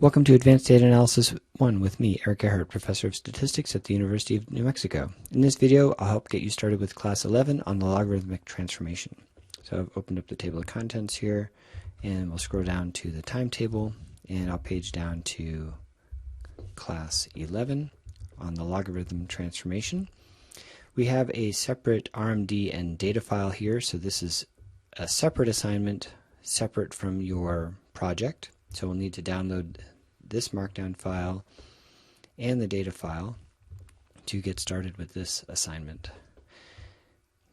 Welcome to Advanced Data Analysis 1 with me, Erik Erhardt, Professor of Statistics at the University of New Mexico. In this video, I'll help get you started with Class 11 on the logarithmic transformation. So I've opened up the table of contents here, and we'll scroll down to the timetable, and I'll page down to Class 11 on the logarithm transformation. We have a separate RMD and data file here, so this is a separate assignment, separate from your project. So we'll need to download this markdown file and the data file to get started with this assignment.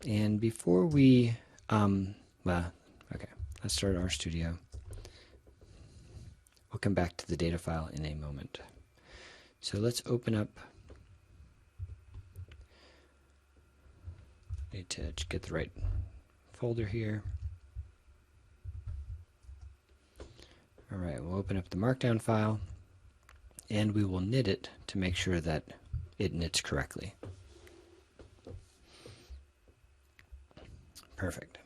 And before we, let's start RStudio. We'll come back to the data file in a moment. So let's open up, need to get the right folder here. Alright, we'll open up the markdown file and we will knit it to make sure that it knits correctly. Perfect.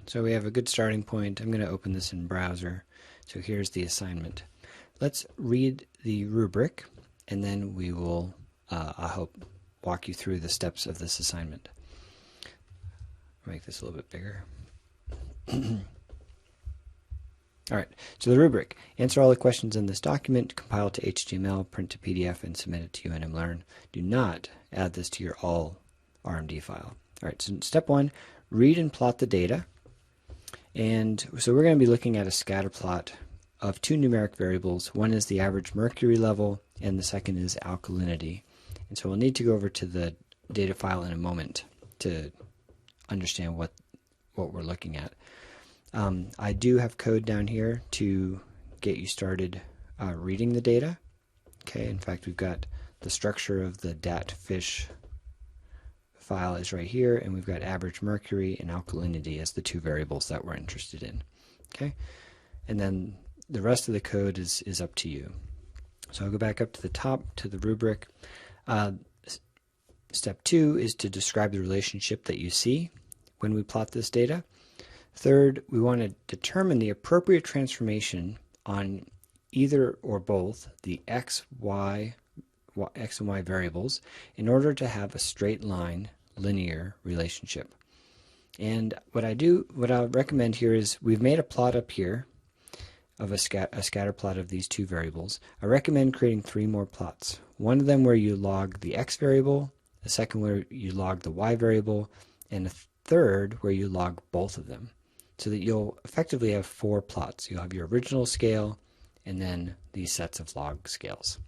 So we have a good starting point. I'm going to open this in browser. So here's the assignment. Let's read the rubric and then we will, I hope, walk you through the steps of this assignment. Make this a little bit bigger. Alright, so the rubric. Answer all the questions in this document, compile to HTML, print to PDF, and submit it to UNM Learn. Do not add this to your all RMD file. Alright, so step 1, read and plot the data. And so we're going to be looking at a scatter plot of two numeric variables. One is the average mercury level, and the second is alkalinity. And so we'll need to go over to the data file in a moment to understand what we're looking at. I do have code down here to get you started reading the data. Okay, in fact, we've got the structure of the dat.fish file is right here, and we've got average mercury and alkalinity as the two variables that we're interested in. Okay, and then the rest of the code is up to you. So I'll go back up to the top to the rubric. Step 2 is to describe the relationship that you see when we plot this data. Third, we want to determine the appropriate transformation on either or both the x and y variables in order to have a straight line linear relationship. And what I'll recommend here is we've made a plot up here of a scatter plot of these two variables. I recommend creating 3 more plots. One of them where you log the x variable, the second where you log the y variable, and a third where you log both of them, so that you'll effectively have 4 plots. You'll have your original scale and then these sets of log scales.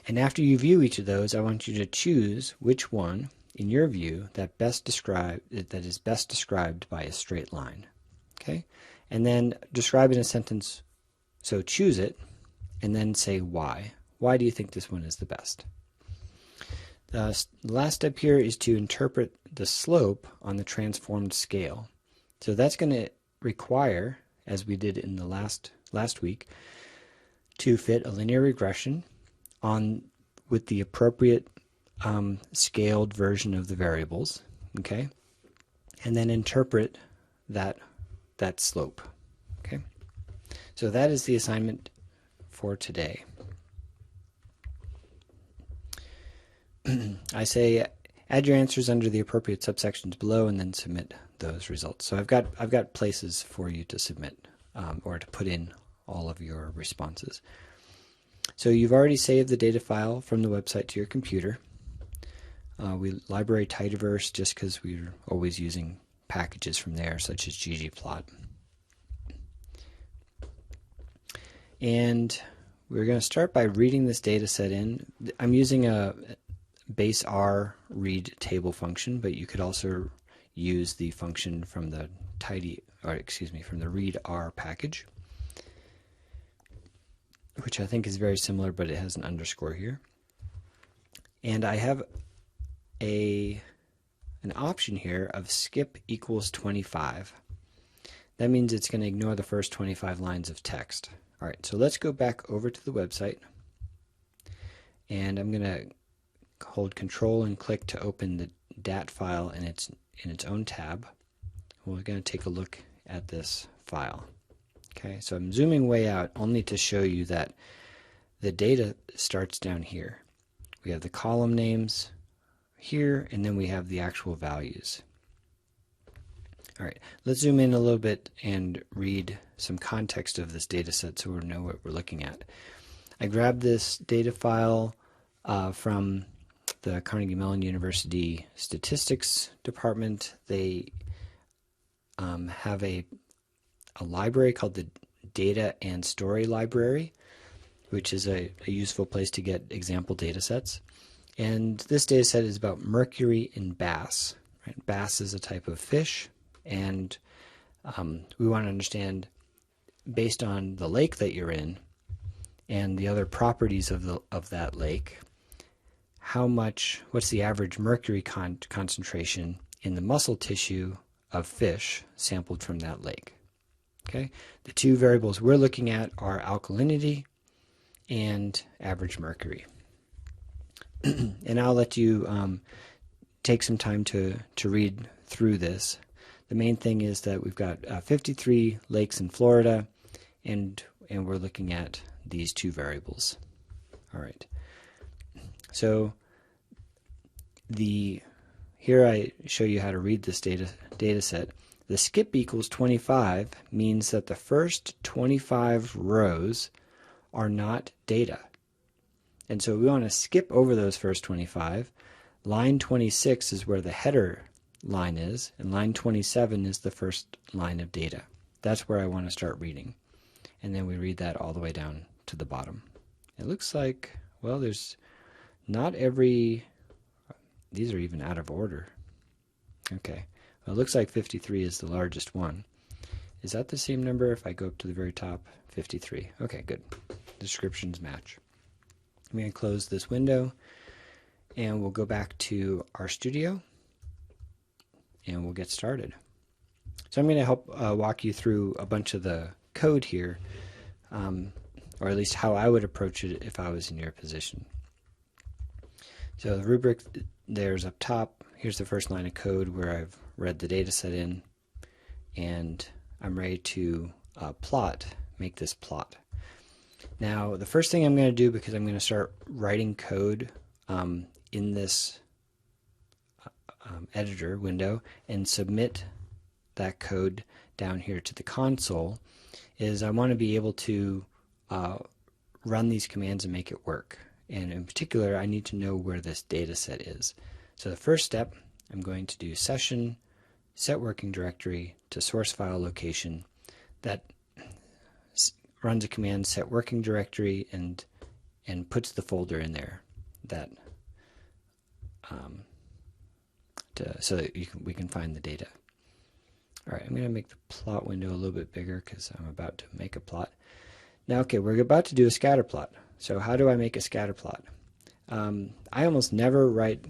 And after you view each of those, I want you to choose which one, in your view, that is best described by a straight line. Okay? And then describe it in a sentence. So choose it and then say why. Why do you think this one is the best? The last step here is to interpret the slope on the transformed scale. So that's going to require, as we did in the last week, to fit a linear regression with the appropriate scaled version of the variables, okay, and then interpret that slope. Okay, so that is the assignment for today. I say add your answers under the appropriate subsections below and then submit those results. So I've got places for you to submit or to put in all of your responses. So you've already saved the data file from the website to your computer. We library tidyverse just because we're always using packages from there, such as ggplot. And we're going to start by reading this data set in. I'm using a base R read table function, but you could also use the function from the from the read R package, which I think is very similar, but it has an underscore here. And I have an option here of skip equals 25. That means it's going to ignore the first 25 lines of text. All right, so let's go back over to the website, and I'm going to hold Control and click to open the DAT file in its own tab. We're going to take a look at this file. Okay, so I'm zooming way out only to show you that the data starts down here. We have the column names here, and then we have the actual values. All right, let's zoom in a little bit and read some context of this data set so we know what we're looking at. I grabbed this data file from the Carnegie Mellon University Statistics Department. They have a library called the Data and Story Library, which is a useful place to get example data sets. And this data set is about mercury in bass. Right? Bass is a type of fish, and we want to understand, based on the lake that you're in and the other properties of that lake, what's the average mercury concentration in the muscle tissue of fish sampled from that lake. Okay, the two variables we're looking at are alkalinity and average mercury. And I'll let you take some time to read through this. The main thing is that we've got 53 lakes in Florida, and we're looking at these two variables. All right. So here I show you how to read this data set. The skip equals 25 means that the first 25 rows are not data. And so we want to skip over those first 25. Line 26 is where the header line is, and line 27 is the first line of data. That's where I want to start reading. And then we read that all the way down to the bottom. It looks like, well, there's not every, these are even out of order. Okay, well, it looks like 53 is the largest one. Is that the same number if I go up to the very top? 53. Okay, good. Descriptions match. I'm going to close this window, and we'll go back to RStudio, and we'll get started. So I'm going to help walk you through a bunch of the code here, or at least how I would approach it if I was in your position. So the rubric there's up top. Here's the first line of code where I've read the data set in, and I'm ready to make this plot. Now, the first thing I'm going to do, because I'm going to start writing code in this editor window and submit that code down here to the console, is I want to be able to run these commands and make it work. And in particular, I need to know where this data set is. So the first step, I'm going to do session set working directory to source file location. That runs a command set working directory and puts the folder in there that so that we can find the data. All right, I'm going to make the plot window a little bit bigger because I'm about to make a plot. Now, okay, we're about to do a scatter plot. So how do I make a scatter plot? I almost never write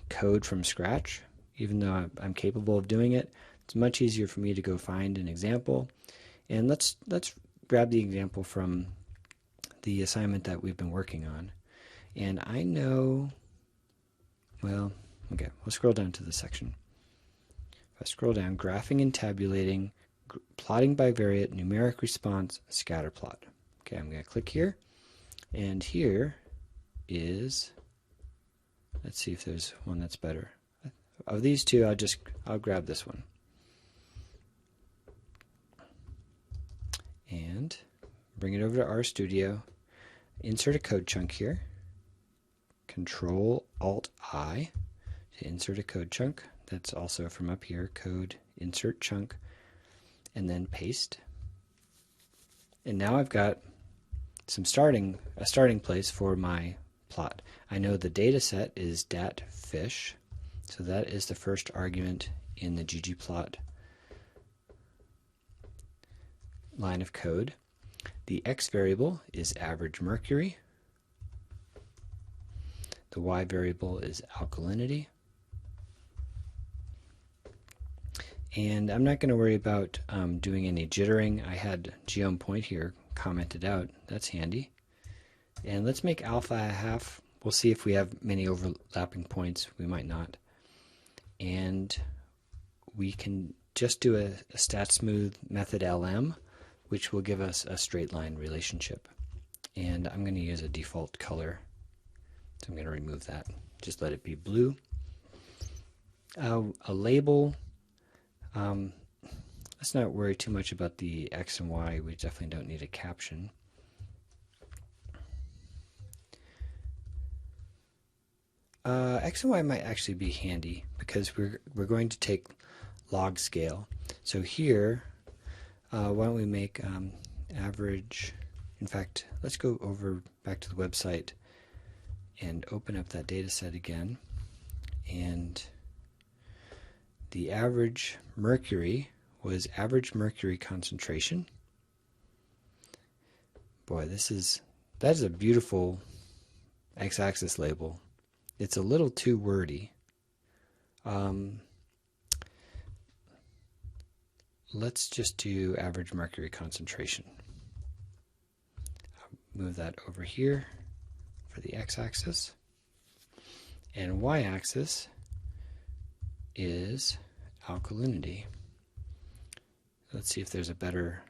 code from scratch, even though I'm capable of doing it. It's much easier for me to go find an example. And let's grab the example from the assignment that we've been working on. And I know, well, okay, we'll scroll down to the section. If I scroll down, graphing and tabulating, plotting bivariate, numeric response, scatter plot. Okay, I'm going to click here. And here is, let's see if there's one that's better. Of these two, I'll grab this one. And bring it over to RStudio. Insert a code chunk here. Control-Alt-I to insert a code chunk. That's also from up here, code, insert chunk, and then paste. And now I've got a starting place for my plot. I know the data set is datfish, so that is the first argument in the ggplot line of code. The x variable is average mercury. The y variable is alkalinity. And I'm not going to worry about doing any jittering. I had geom point here commented out. That's handy. And let's make alpha a half. We'll see if we have many overlapping points. We might not. And we can just do a stat smooth method LM which will give us a straight line relationship. And I'm going to use a default color, so I'm going to remove that. Just let it be blue. A label, let's not worry too much about the X and Y. We definitely don't need a caption. X and Y might actually be handy because we're going to take log scale. So here, why don't we make average. In fact, let's go over back to the website and open up that data set again. And the average mercury was average mercury concentration. Boy, that is a beautiful x-axis label. It's a little too wordy. Let's just do average mercury concentration. Move that over here for the x-axis. And y-axis is alkalinity. Let's see if there's a better...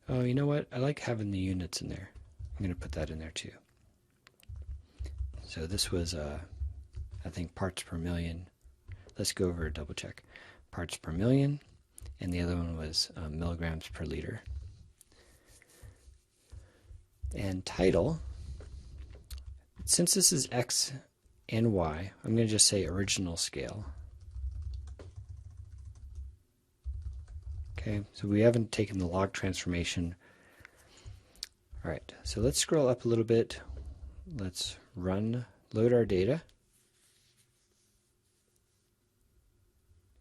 Oh, you know what? I like having the units in there. I'm going to put that in there too. So this was, I think, parts per million. Let's go over double check. Parts per million, and the other one was milligrams per liter. And title, since this is X and Y, I'm going to just say original scale. Okay, so we haven't taken the log transformation. All right, so let's scroll up a little bit. Let's load our data.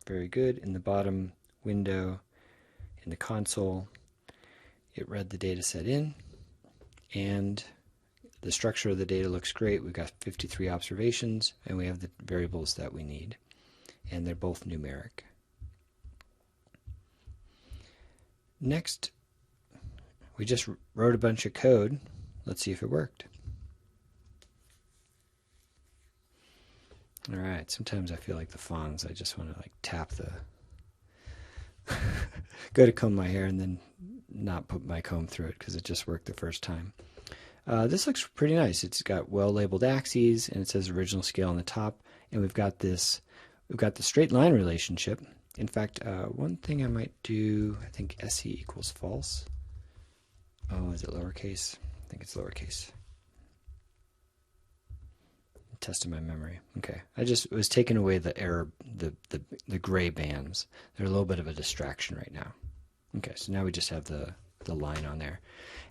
Very good. In the bottom window, in the console, it read the data set in, and the structure of the data looks great. We've got 53 observations, and we have the variables that we need, and they're both numeric. Next, we just wrote a bunch of code. Let's see if it worked. All right, sometimes I feel like the fawns. I just want to like tap the... go to comb my hair and then not put my comb through it because it just worked the first time. This looks pretty nice. It's got well-labeled axes, and it says original scale on the top, and we've got the straight line relationship. In fact, one thing I might do, I think SE equals false. Oh, is it lowercase? I think it's lowercase. Testing my memory. Okay, I just was taking away the error, the gray bands. They're a little bit of a distraction right now. Okay, so now we just have the line on there.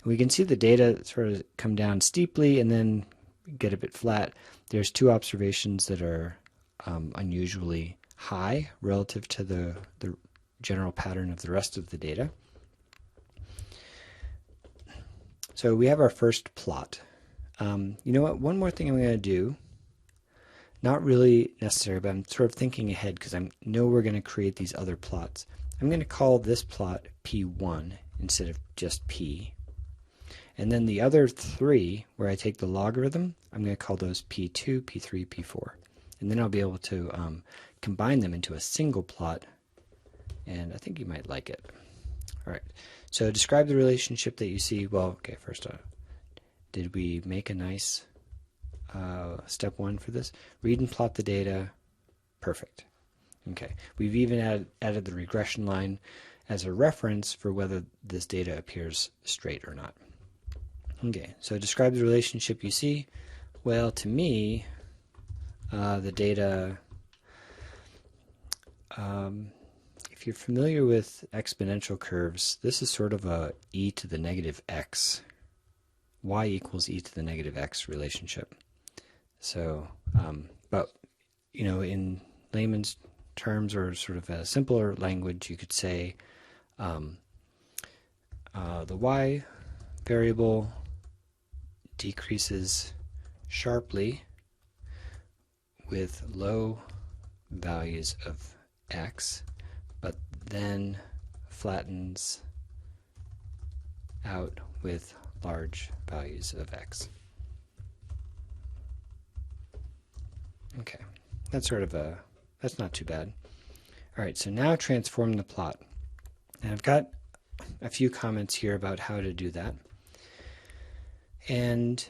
And we can see the data sort of come down steeply and then get a bit flat. There's two observations that are unusually high relative to the general pattern of the rest of the data. So we have our first plot. You know what? One more thing I'm going to do. Not really necessary, but I'm sort of thinking ahead because I know we're going to create these other plots. I'm going to call this plot P1 instead of just P. And then the other three, where I take the logarithm, I'm going to call those P2, P3, P4. And then I'll be able to combine them into a single plot, and I think you might like it. All right, so describe the relationship that you see. Well, okay, first off, did we make a nice step one for this? Read and plot the data. Perfect. Okay, we've even added the regression line as a reference for whether this data appears straight or not. Okay, so describe the relationship you see. Well, to me, the data, if you're familiar with exponential curves, this is sort of a e to the negative x, y equals e to the negative x relationship. So, but, you know, in layman's terms or sort of a simpler language, you could say the y variable decreases sharply with low values of x, but then flattens out with large values of x. Okay, that's not too bad. All right, so now transform the plot. And I've got a few comments here about how to do that. And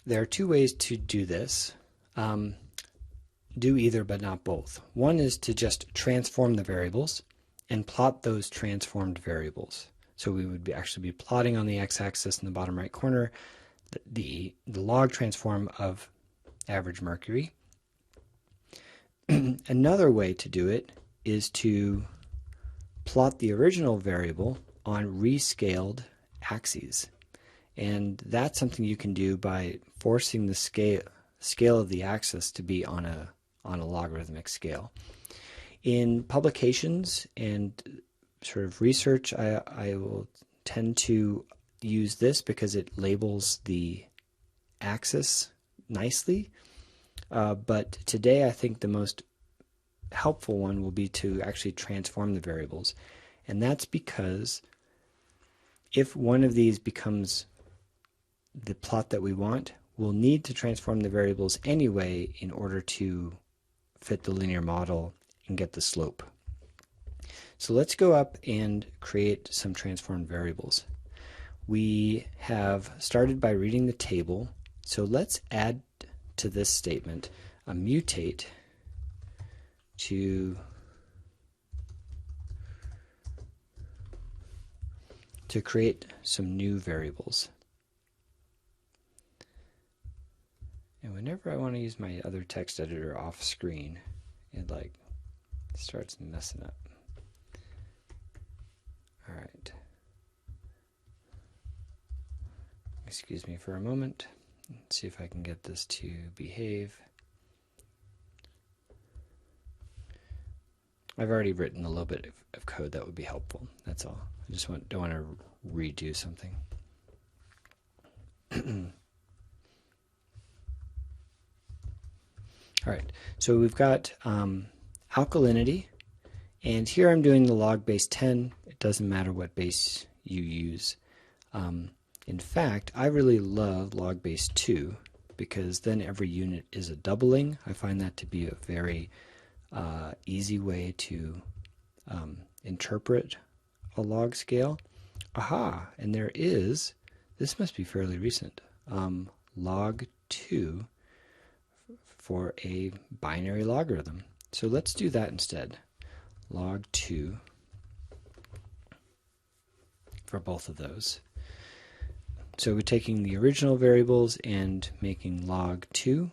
there are two ways to do this. Do either but not both. One is to just transform the variables and plot those transformed variables. So we would actually be plotting on the x-axis in the bottom right corner the log transform of average mercury. Another way to do it is to plot the original variable on rescaled axes. And that's something you can do by forcing the scale of the axis to be on a logarithmic scale. In publications and sort of research, I will tend to use this because it labels the axis nicely. But today I think the most helpful one will be to actually transform the variables. And that's because if one of these becomes the plot that we want, we'll need to transform the variables anyway in order to fit the linear model and get the slope. So let's go up and create some transformed variables. We have started by reading the table, so let's add to this statement a mutate to create some new variables. And whenever I want to use my other text editor off screen, it like starts messing up. All right. Excuse me for a moment. Let's see if I can get this to behave. I've already written a little bit of code that would be helpful. That's all. I just don't want to redo something. All right, so we've got alkalinity, and here I'm doing the log base 10. It doesn't matter what base you use. In fact, I really love log base 2 because then every unit is a doubling. I find that to be a very easy way to interpret a log scale. Aha, and there is, this must be fairly recent, log 2 for a binary logarithm. So let's do that instead. Log 2 for both of those. So we're taking the original variables and making log 2.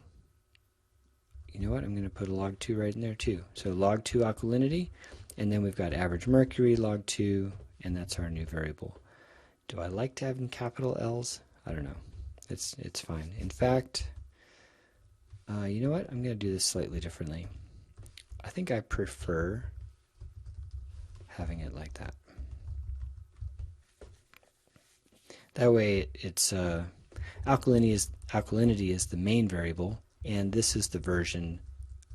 You know what? I'm going to put a log 2 right in there too. So log 2 alkalinity, and then we've got average mercury, log 2, and that's our new variable. Do I like to have in capital L's? I don't know. It's fine. In fact, you know what? I'm going to do this slightly differently. I think I prefer having it like that. That way it's alkalinity is the main variable, and this is the version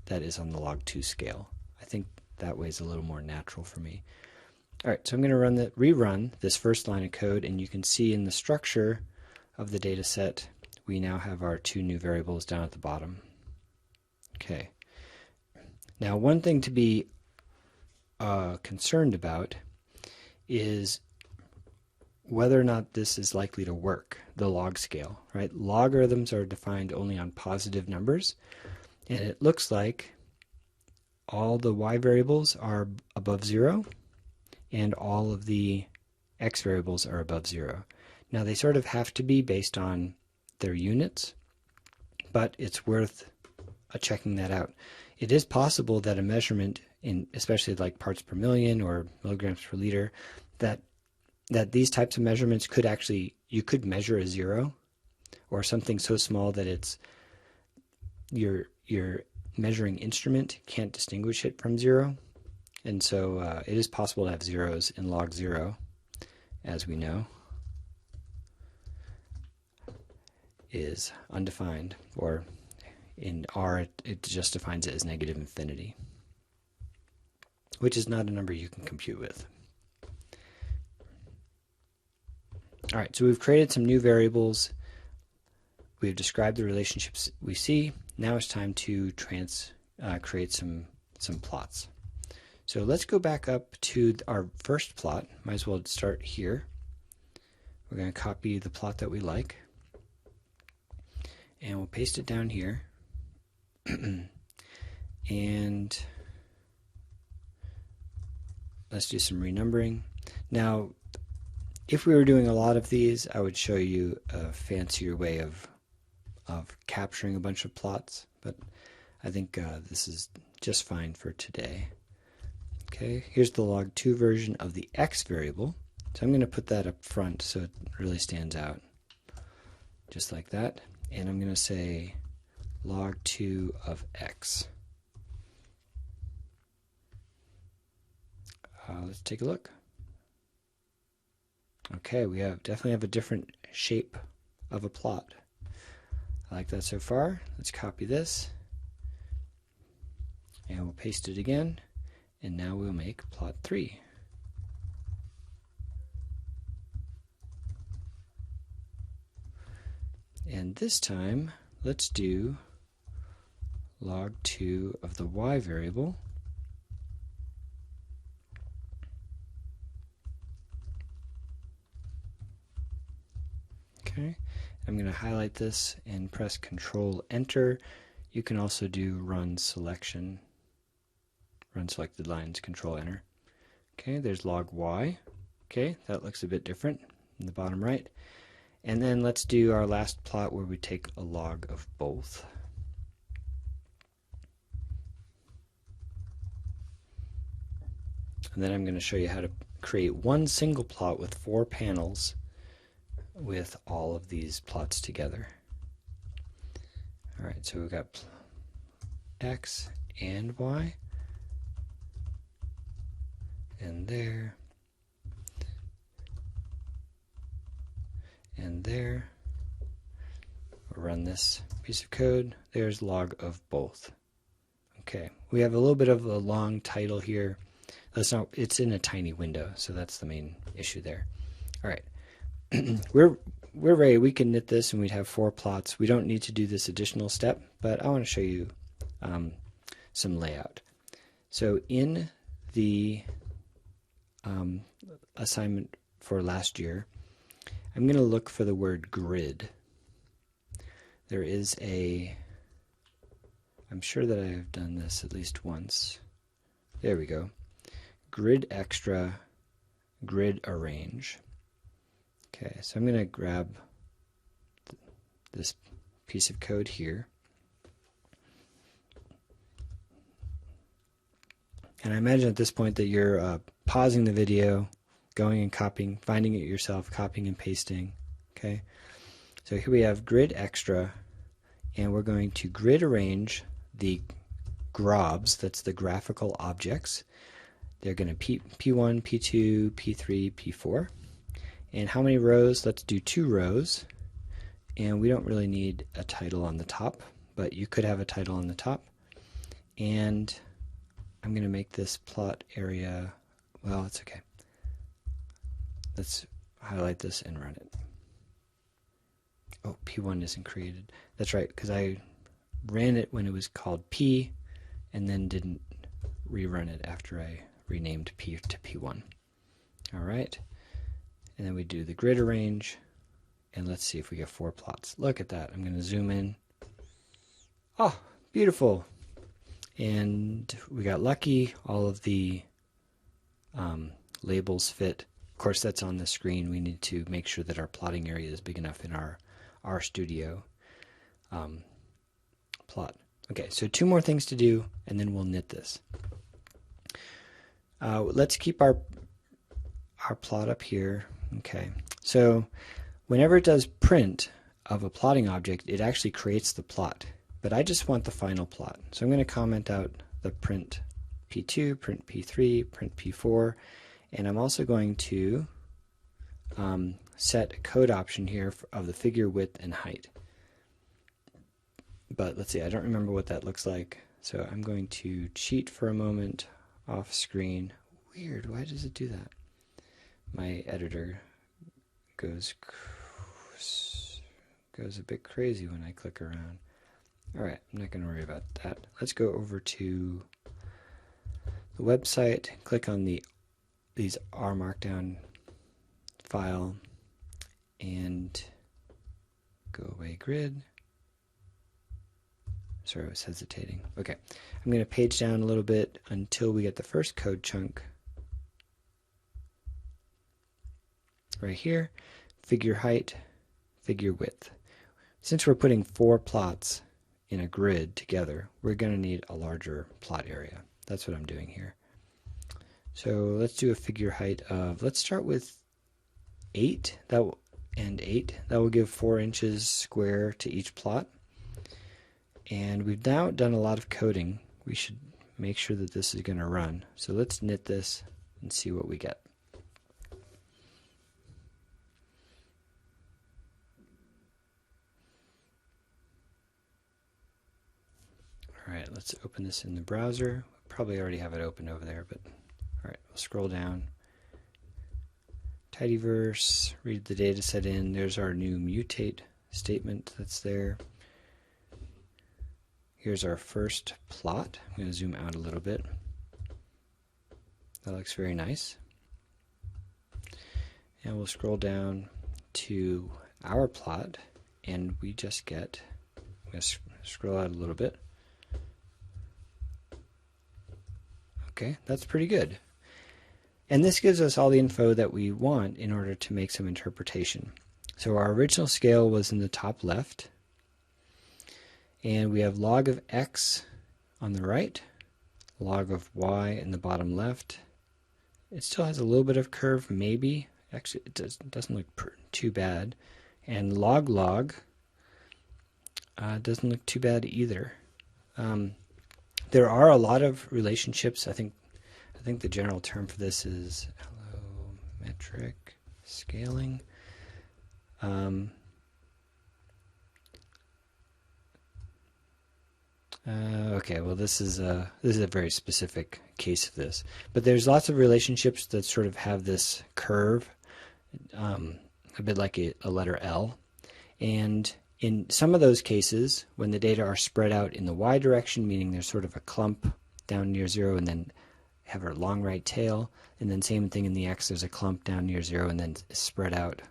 that is on the log 2 scale. I think that way is a little more natural for me. All right, so I'm going to rerun this first line of code, and you can see in the structure of the data set we now have our two new variables down at the bottom. Okay. Now one thing to be concerned about is whether or not this is likely to work, the log scale, right? Logarithms are defined only on positive numbers, and it looks like all the y variables are above 0 and all of the x variables are above 0. Now they sort of have to be based on their units, but it's worth checking that out. It is possible that a measurement in, especially like parts per million or milligrams per liter, that these types of measurements could actually, you could measure a 0 or something so small that it's your measuring instrument can't distinguish it from 0. And so it is possible to have zeros in log 0, as we know is undefined, or in R it just defines it as negative infinity, which is not a number you can compute with. All right, so we've created some new variables. We've described the relationships we see. Now it's time to create some plots. So let's go back up to our first plot. Might as well start here. We're going to copy the plot that we like, and we'll paste it down here. And let's do some renumbering. Now, if we were doing a lot of these, I would show you a fancier way of capturing a bunch of plots, but I think this is just fine for today. Okay, here's the log2 version of the x variable. So I'm going to put that up front so it really stands out, just like that. And I'm going to say log2 of x. Let's take a look. Okay, we definitely have a different shape of a plot. I like that so far. Let's copy this, and we'll paste it again, and now we'll make plot 3. And this time, let's do log2 of the y variable. Okay, I'm going to highlight this and press Control Enter. You can also do run selection, run selected lines, Control Enter. Okay, there's log y. Okay, that looks a bit different in the bottom right. And then let's do our last plot where we take a log of both. And then I'm going to show you how to create one single plot with 4 panels with all of these plots together. Alright, so we've got x and y, and there, and there. We'll run this piece of code. There's log of both. Okay, we have a little bit of a long title here. It's in a tiny window, so that's the main issue there. Alright. we're ready. We can knit this and we'd have 4 plots. We don't need to do this additional step, but I want to show you some layout. So in the assignment for last year, I'm going to look for the word grid. There is I'm sure that I've done this at least once. There we go. Grid extra, grid arrange. Okay, so I'm going to grab this piece of code here. And I imagine at this point that you're pausing the video, going and copying, finding it yourself, copying and pasting. Okay, so here we have grid extra, and we're going to grid arrange the grobs, that's the graphical objects. They're going to P1, P2, P3, P4. And how many rows? Let's do 2 rows. And we don't really need a title on the top, but you could have a title on the top. And I'm going to make this plot area, well, it's okay. Let's highlight this and run it. Oh, P1 isn't created. That's right, because I ran it when it was called P and then didn't rerun it after I renamed P to P1. All right. And then we do the grid arrange, and let's see if we get 4 plots. Look at that. I'm going to zoom in. Oh, beautiful. And we got lucky. All of the labels fit. Of course, that's on the screen. We need to make sure that our plotting area is big enough in our RStudio plot. Okay, so 2 more things to do, and then we'll knit this. Let's keep our plot up here. Okay, so whenever it does print of a plotting object, it actually creates the plot. But I just want the final plot. So I'm going to comment out the print P2, print P3, print P4, and I'm also going to set a code option here of the figure width and height. But let's see, I don't remember what that looks like. So I'm going to cheat for a moment off screen. Weird, why does it do that? My editor goes a bit crazy when I click around. Alright, I'm not going to worry about that. Let's go over to the website, click on these R Markdown file, and go away grid. Sorry, I was hesitating. Okay, I'm going to page down a little bit until we get the first code chunk right here. Figure height, figure width. Since we're putting 4 plots in a grid together, we're going to need a larger plot area. That's what I'm doing here. So let's do a figure height of, let's start with 8 and 8. That will give 4 inches square to each plot. And we've now done a lot of coding. We should make sure that this is going to run. So let's knit this and see what we get. Alright, let's open this in the browser. Probably already have it open over there, but alright, we'll scroll down. Tidyverse, read the data set in. There's our new mutate statement that's there. Here's our first plot. I'm going to zoom out a little bit. That looks very nice. And we'll scroll down to our plot, and we just get, I'm going to scroll out a little bit. Okay, that's pretty good. And this gives us all the info that we want in order to make some interpretation. So our original scale was in the top left, and we have log of x on the right, log of y in the bottom left. It still has a little bit of curve, maybe. Actually, it doesn't look too bad. And log doesn't look too bad either. There are a lot of relationships. I think the general term for this is allometric scaling. Okay, well this is a very specific case of this, but there's lots of relationships that sort of have this curve, a bit like a letter L, and in some of those cases, when the data are spread out in the y direction, meaning there's sort of a clump down near 0 and then have a long right tail, and then same thing in the x, there's a clump down near 0 and then spread out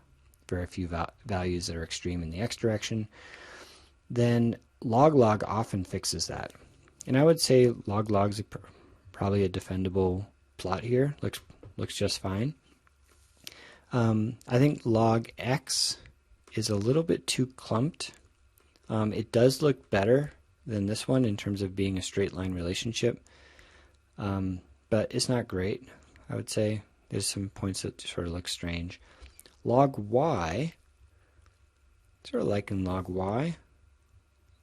very few values that are extreme in the x direction, then log often fixes that. And I would say log is probably a defendable plot here. Looks just fine. I think log x is a little bit too clumped. It does look better than this one in terms of being a straight line relationship, but it's not great. I would say there's some points that sort of look strange. Log y, sort of like in log y,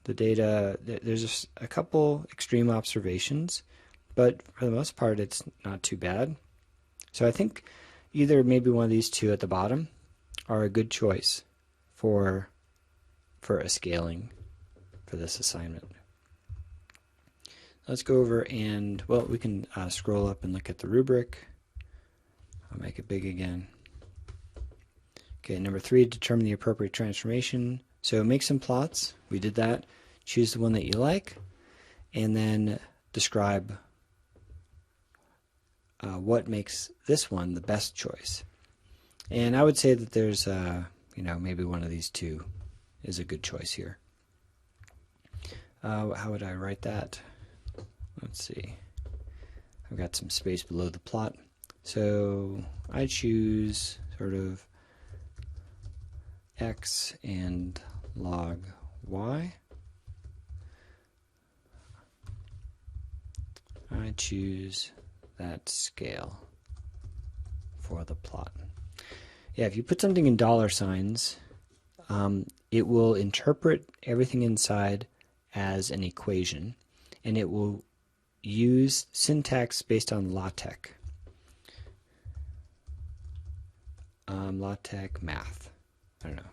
the data, there's just a couple extreme observations, but for the most part it's not too bad. So I think either maybe one of these two at the bottom are a good choice for a scaling for this assignment. Let's go over and, well, we can scroll up and look at the rubric. I'll make it big again. Okay, number 3, determine the appropriate transformation. So make some plots. We did that. Choose the one that you like, and then describe what makes this one the best choice. And I would say that there's, maybe one of these two is a good choice here. How would I write that? Let's see. I've got some space below the plot. So I choose sort of x and log y. I choose that scale for the plot. Yeah, if you put something in dollar signs, it will interpret everything inside as an equation, and it will use syntax based on LaTeX. LaTeX math. I don't know.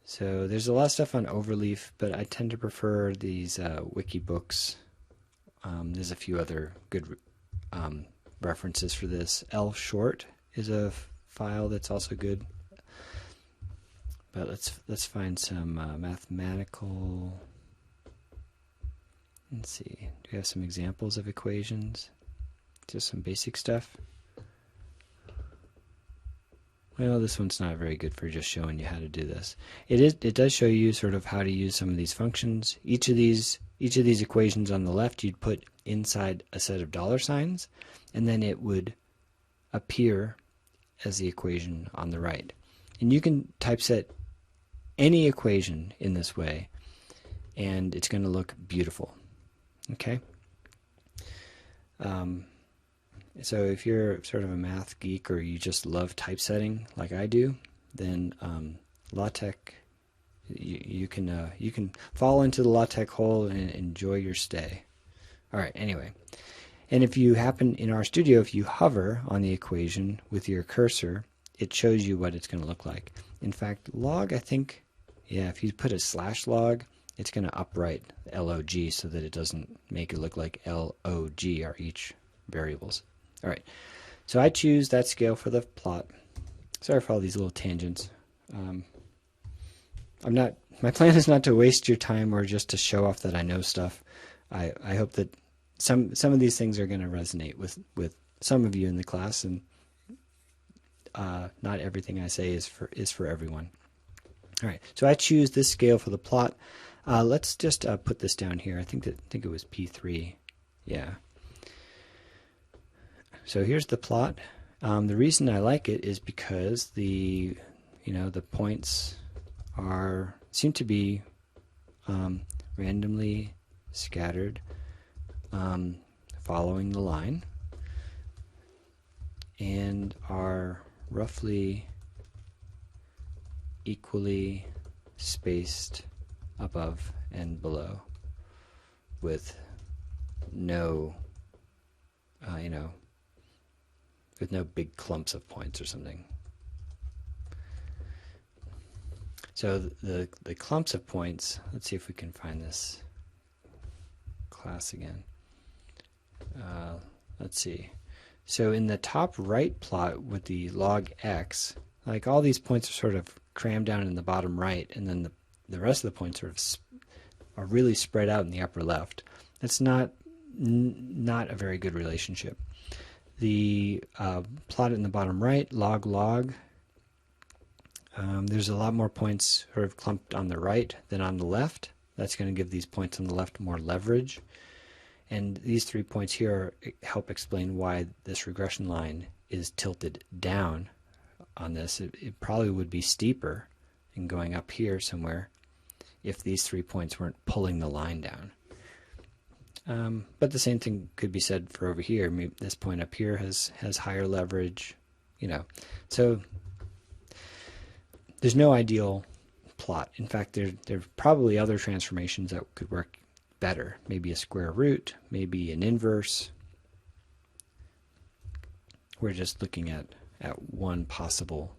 So there's a lot of stuff on Overleaf, but I tend to prefer these wiki books. There's a few other good references for this. L-short is a file that's also good. But let's find some mathematical. Let's see, do we have some examples of equations? Just some basic stuff. Well, this one's not very good for just showing you how to do this. It does show you sort of how to use some of these functions. Each of these equations on the left you'd put inside a set of dollar signs, and then it would appear as the equation on the right. And you can typeset any equation in this way, and it's going to look beautiful. Okay? So if you're sort of a math geek or you just love typesetting like I do, then LaTeX, you can fall into the LaTeX hole and enjoy your stay. All right, anyway. And if you happen in RStudio, if you hover on the equation with your cursor, it shows you what it's going to look like. In fact, log, I think, yeah, if you put a /log, it's going to upright log so that it doesn't make it look like log are each variables. All right, so I choose that scale for the plot. Sorry for all these little tangents. My plan is not to waste your time or just to show off that I know stuff. I hope that some of these things are going to resonate with some of you in the class, and not everything I say is for everyone. All right, so I choose this scale for the plot. Let's just put this down here. I think it was P3. Yeah. So here's the plot. The reason I like it is because the points seem to be randomly scattered following the line and are roughly equally spaced above and below with no with no big clumps of points or something. So the clumps of points, let's see if we can find this class again. Let's see. So in the top right plot with the log x, like all these points are sort of crammed down in the bottom right, and then the rest of the points are really spread out in the upper left. That's not a very good relationship. The plot in the bottom right, log, there's a lot more points sort of clumped on the right than on the left. That's going to give these points on the left more leverage. And these 3 points here help explain why this regression line is tilted down on this. It probably would be steeper and going up here somewhere if these 3 points weren't pulling the line down. But the same thing could be said for over here. Maybe this point up here has higher leverage, So there's no ideal plot. In fact, there are probably other transformations that could work better. Maybe a square root, maybe an inverse. We're just looking at one possible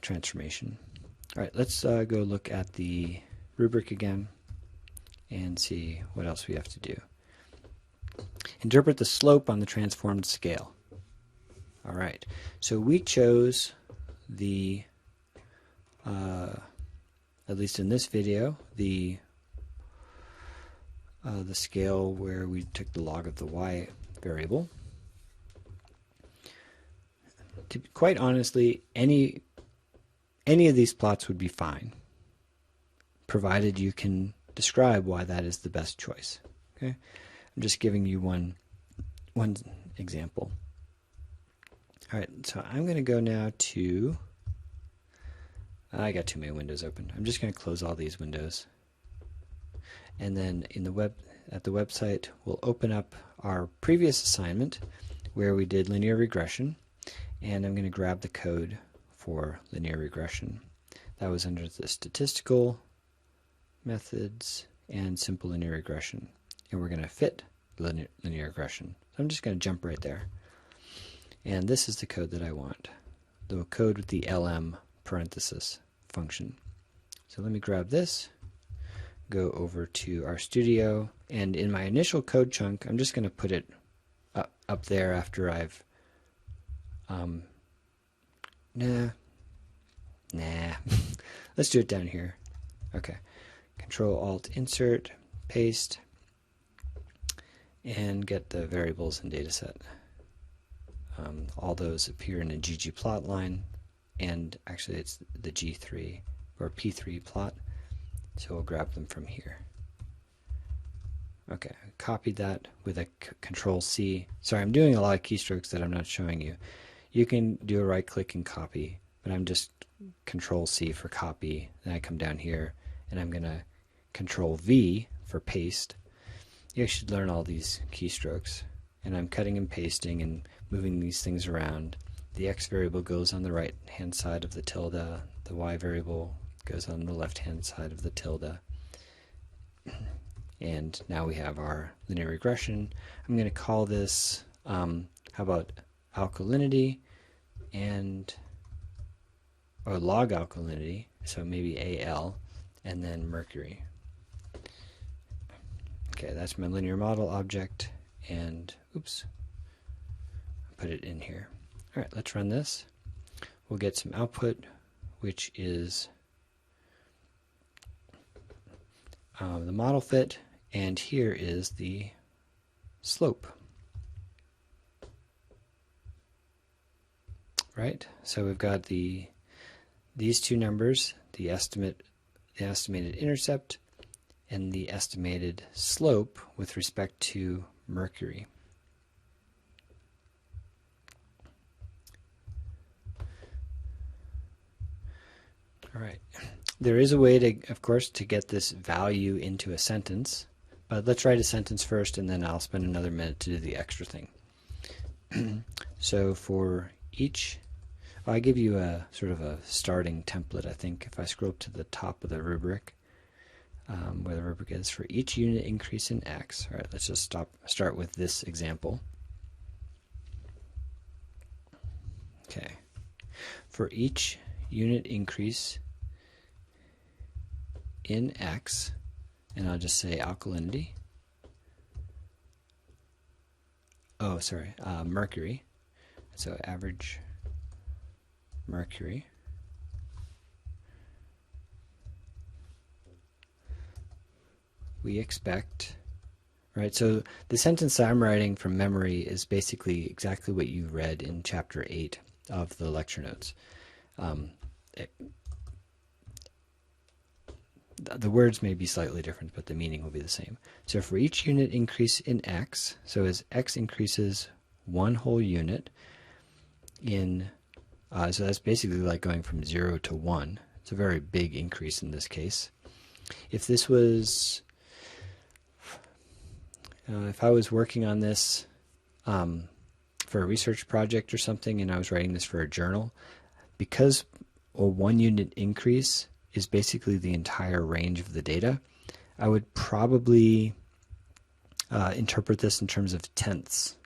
transformation. All right, let's go look at the rubric again and see what else we have to do. Interpret the slope on the transformed scale. All right, so we chose at least in this video, the scale where we took the log of the y variable. Quite honestly, any of these plots would be fine, provided you can describe why that is the best choice. Okay, I'm just giving you one example. All right, so I'm going to go now to. I got too many windows open. I'm just going to close all these windows, and then at the website we'll open up our previous assignment where we did linear regression, and I'm going to grab the code for linear regression. That was under the statistical methods and simple linear regression, and we're going to fit linear regression. So I'm just going to jump right there, and this is the code that I want, the code with the LM parenthesis function. So let me grab this, go over to RStudio, and in my initial code chunk, I'm just going to put it up there after I've nah let's do it down here. Okay, Control Alt Insert, paste, and get the variables and data set. All those appear in a ggplot line, and actually it's the G3 or P3 plot, so we'll grab them from here. Okay, I copied that with a Control C. Sorry, I'm doing a lot of keystrokes that I'm not showing you. You can do a right click and copy, but I'm just Control C for copy. Then I come down here and I'm going to Control V for paste. You should learn all these keystrokes. And I'm cutting and pasting and moving these things around. The X variable goes on the right hand side of the tilde. The Y variable goes on the left hand side of the tilde. And now we have our linear regression. I'm going to call this, how about alkalinity or log alkalinity, so maybe AL, and then mercury. Okay, that's my linear model object, and oops, put it in here. All right, let's run this. We'll get some output, which is the model fit, and here is the slope. Right, so we've got these two numbers, the estimated intercept and the estimated slope with respect to mercury. All right, there is a way to, of course, to get this value into a sentence, but let's write a sentence first and then I'll spend another minute to do the extra thing. So for each, I give you a sort of a starting template, I think. If I scroll up to the top of the rubric, where the rubric is, for each unit increase in X. All right, let's just start with this example. Okay. For each unit increase in X, and I'll just say alkalinity. Oh, sorry, mercury. So average mercury. We expect, right? So the sentence I'm writing from memory is basically exactly what you read in chapter 8 of the lecture notes. The words may be slightly different, but the meaning will be the same. So for each unit increase in X, so as X increases one whole unit in, so that's basically like going from 0 to 1. It's a very big increase in this case. If this was, if I was working on this for a research project or something and I was writing this for a journal, because a 1 unit increase is basically the entire range of the data, I would probably interpret this in terms of tenths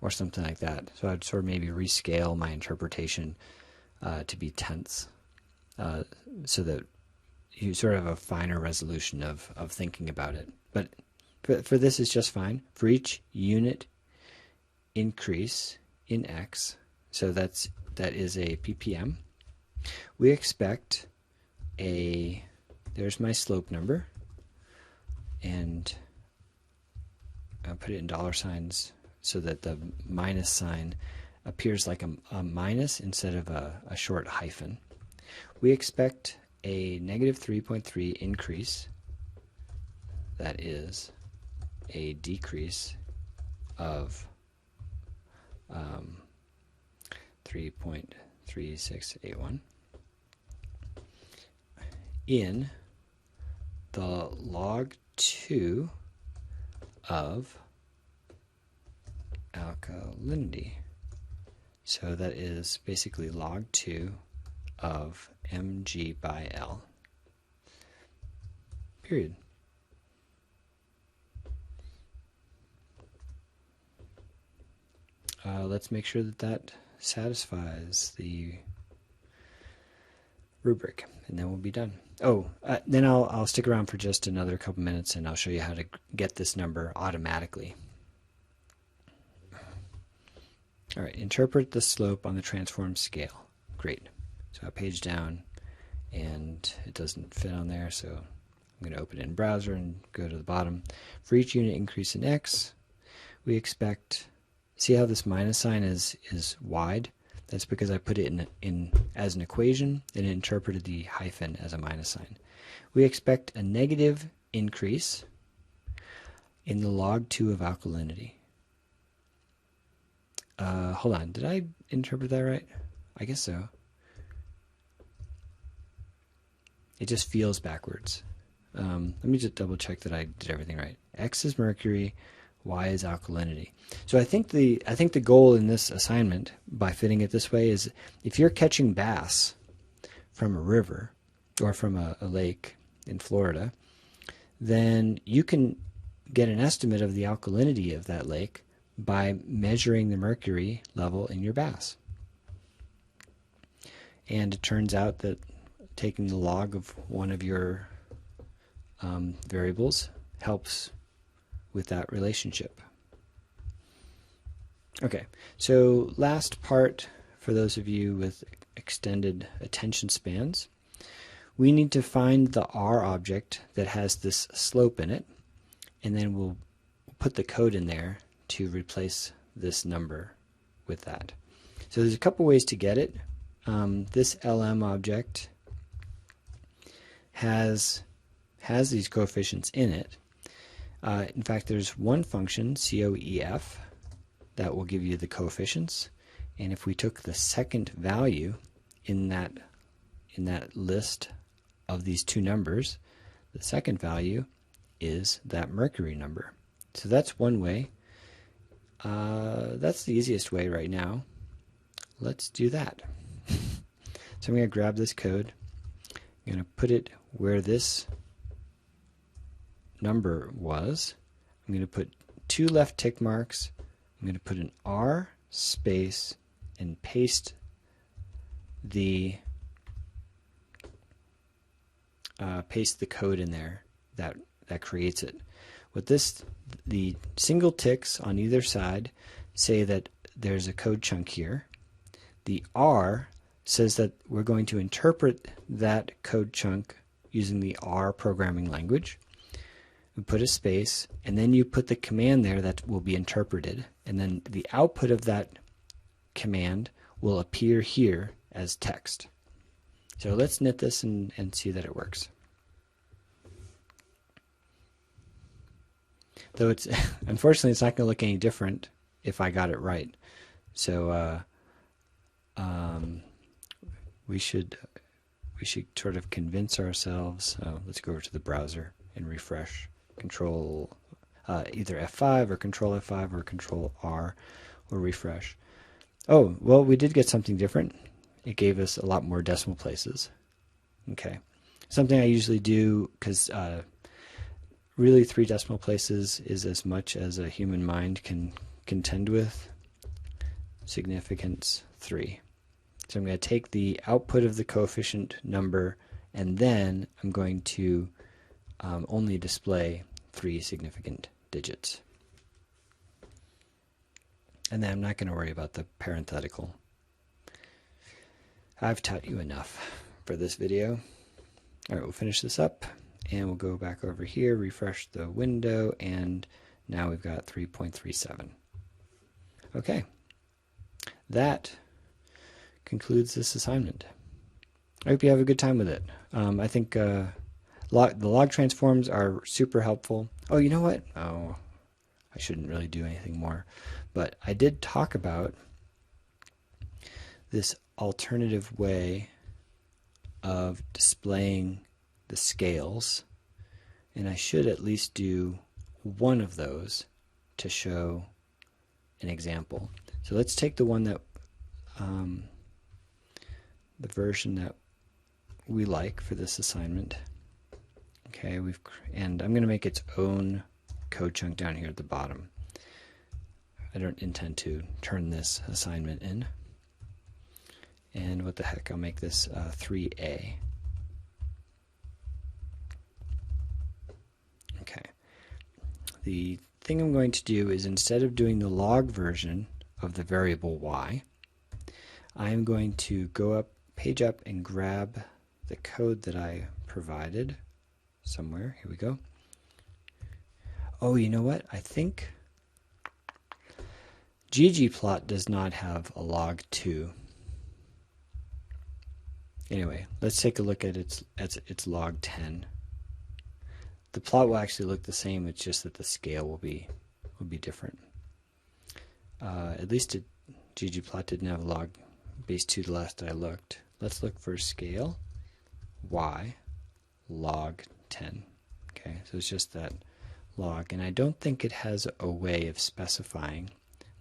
or something like that. So I'd sort of maybe rescale my interpretation to be tenths so that you sort of have a finer resolution of thinking about it. But for this is just fine. For each unit increase in X, so that is a ppm, we expect there's my slope number, and I'll put it in dollar signs so that the minus sign appears like a minus instead of a short hyphen. We expect a negative 3.3 increase, that is a decrease of 3.3681 in the log 2 of alkalinity. So that is basically log 2 of mg by L, period. Let's make sure that that satisfies the rubric, and then we'll be done. Oh, then I'll stick around for just another couple minutes and I'll show you how to get this number automatically. All right, interpret the slope on the transform scale. Great. So I page down and it doesn't fit on there, so I'm I'm going to open it in browser and go to the bottom. For each unit increase in x, we expect, see how this minus sign is wide? That's because I put it in as an equation and interpreted the hyphen as a minus sign. We expect a negative increase in the log 2 of alkalinity. Hold on, did I interpret that right? I guess so. It just feels backwards. Let me just double check that I did everything right. X is mercury, Y is alkalinity. So I think the goal in this assignment, by fitting it this way, is if you're catching bass from a river or from a lake in Florida, then you can get an estimate of the alkalinity of that lake by measuring the mercury level in your bass. And it turns out that taking the log of one of your variables helps with that relationship. Okay, so last part for those of you with extended attention spans, we need to find the R object that has this slope in it, and then we'll put the code in there to replace this number with that. So there's a couple ways to get it. This LM object has these coefficients in it. In fact, there's one function, COEF, that will give you the coefficients. And if we took the second value in that list of these two numbers, the second value is that mercury number. So that's one way. That's the easiest way right now. Let's do that. So I'm going to grab this code. I'm going to put it where this number was. I'm going to put two left tick marks. I'm going to put an R space and paste the code in there that creates it. With this, the single ticks on either side say that there's a code chunk here. The R says that we're going to interpret that code chunk using the R programming language. We put a space, and then you put the command there that will be interpreted, and then the output of that command will appear here as text. So let's knit this and see that it works. Though it's unfortunately it's not going to look any different if I got it right. So we should sort of convince ourselves. Let's go over to the browser and refresh. Control either F5 or Control F5 or Control R or refresh. Oh, well, we did get something different. It gave us a lot more decimal places. Okay, something I usually do because really 3 decimal places is as much as a human mind can contend with. Significance 3. So I'm going to take the output of the coefficient number, and then I'm going to only display 3 significant digits. And then I'm not going to worry about the parenthetical. I've taught you enough for this video. All right, we'll finish this up, and we'll go back over here, refresh the window, and now we've got 3.37. Okay, that concludes this assignment. I hope you have a good time with it. I think the log transforms are super helpful. Oh, you know what? Oh, I shouldn't really do anything more. But I did talk about this alternative way of displaying the scales, and I should at least do one of those to show an example. So let's take the one that the version that we like for this assignment. Okay, and I'm going to make its own code chunk down here at the bottom. I don't intend to turn this assignment in. And what the heck, I'll make this 3A. Okay. The thing I'm going to do is, instead of doing the log version of the variable y, I'm going to go up, page up, and grab the code that I provided somewhere. Here we go. Oh, you know what? I think ggplot does not have a log 2. Anyway, let's take a look at its log 10. The plot will actually look the same, it's just that the scale will be different. At least ggplot didn't have log base 2 the last I looked. Let's look for scale y log 10. Okay, so it's just that log, and I don't think it has a way of specifying,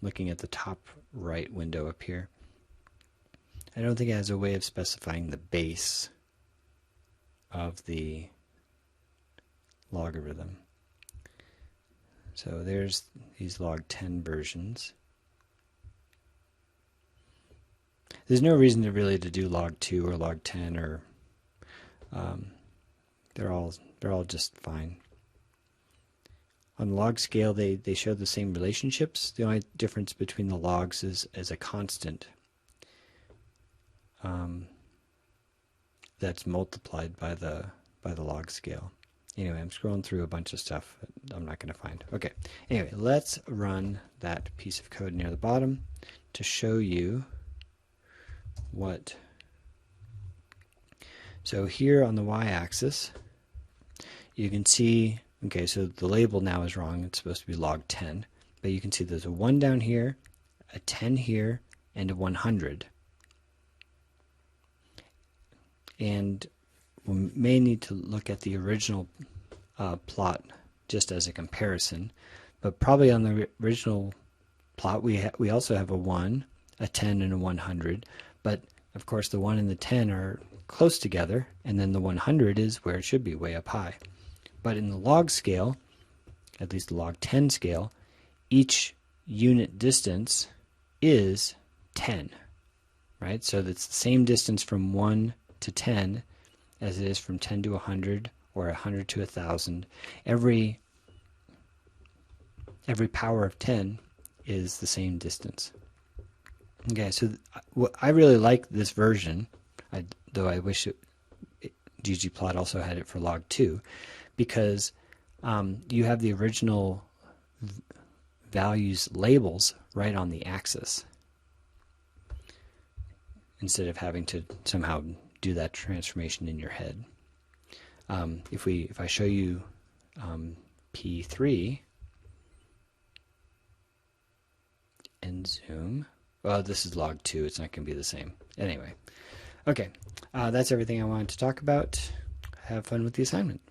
looking at the top right window up here, I don't think it has a way of specifying the base of the logarithm. So there's these log 10 versions. There's no reason to really to do log 2 or log 10 or they're all just fine. On the log scale, they show the same relationships. The only difference between the logs is a constant that's multiplied by the log scale. Anyway, I'm scrolling through a bunch of stuff that I'm not going to find. Okay. Anyway, let's run that piece of code near the bottom to show you what. So here on the y-axis, you can see, okay, so the label now is wrong. It's supposed to be log 10. But you can see there's a 1 down here, a 10 here, and a 100. And we may need to look at the original plot just as a comparison. But probably on the original plot, we also have a 1, a 10, and a 100. But, of course, the 1 and the 10 are close together, and then the 100 is where it should be, way up high. But in the log scale, at least the log 10 scale, each unit distance is 10, right? So that's the same distance from 1 to 10 as it is from 10 to 100 or 100 to 1,000. Every power of 10 is the same distance. Okay, so I really like this version, though I wish ggplot also had it for log 2, because you have the original values labels right on the axis instead of having to somehow do that transformation in your head. If I show you P3 and zoom, well, this is log 2. It's not going to be the same. Anyway, okay, that's everything I wanted to talk about. Have fun with the assignment.